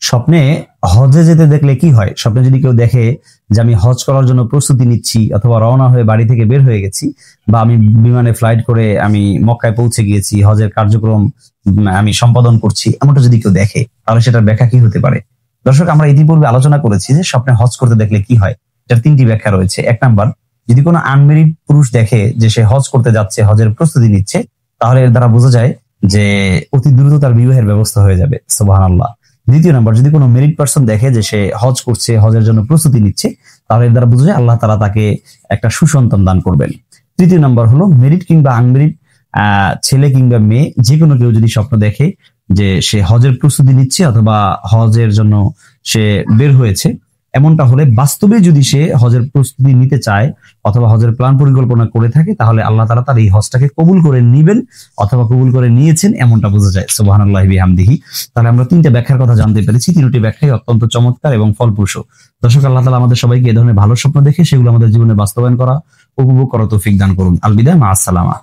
স্বপ্নে হজে যেতে দেখলে কি হয়? স্বপ্নে যদি কেউ দেখে যে আমি হজ করার জন্য প্রস্তুতি নিচ্ছি, অথবা রওনা হয়ে বাড়ি থেকে বের হয়ে গেছি, বা আমি বিমানে ফ্লাইট করে আমি মক্কায় পৌঁছে গিয়েছি, হজের কার্যক্রম আমি সম্পাদন করছি, এমনটা যদি কেউ দেখে, তাহলে সেটার ব্যাখ্যা কি হতে পারে? দর্শক, আমরা ইতিপূর্বে আলোচনা করেছি যে স্বপ্নে হজ করতে দেখলে কি হয়। এটার তিনটি ব্যাখ্যা রয়েছে। এক নাম্বার, যদি কোনো আনমেরিড পুরুষ দেখে যে সে হজ করতে যাচ্ছে, হজের প্রস্তুতি নিচ্ছে, তাহলে এর দ্বারা বোঝা যায় যে অতি দ্রুত তার বিবাহের ব্যবস্থা হয়ে যাবে। সুবহানাল্লাহ। দ্বিতীয় নাম্বার, যদি কোনো মেরিড পার্সন দেখে যে সে হজ করছে, হজের জন্য প্রস্তুতি নিচ্ছে, তাহলে এর দ্বারা বোঝা যায় আল্লাহ তাআলা তাকে একটা সুসন্তান দান করবেন। তৃতীয় নাম্বার হলো, মেরিড কিংবা আনমেরিড ছেলে কিংবা মেয়ে যে কোনো কেউ যদি স্বপ্ন দেখে যে সে হজের প্রস্তুতি নিচ্ছে অথবা হজের জন্য সে বের হয়েছে, এমনটা হলে বাস্তবে যদি সে হজের প্রস্তুতি নিতে চায় অথবা হজের প্ল্যান পরিকল্পনা করে থাকে, তাহলে আল্লাহ তাআলা তার এই হজটাকে কবুল করে নিবেন অথবা কবুল করে নিয়েছেন, এমনটা বোঝা যায়। সুবহানাল্লাহি বিহামদিহি। তাহলে আমরা তিনটা ব্যাখ্যার কথা জানতে পেরেছি, তিনটি ব্যাখ্যাই অত্যন্ত চমৎকার এবং ফলপ্রসূ। দর্শক, আল্লাহ তাআলা আমাদের সবাইকে এই ধরনের ভালো স্বপ্ন দেখে সেগুলো আমাদের জীবনে বাস্তবায়ন করা, উপভোগ করা তৌফিক দান করুন। আল বিদায়, মা আসসালামা।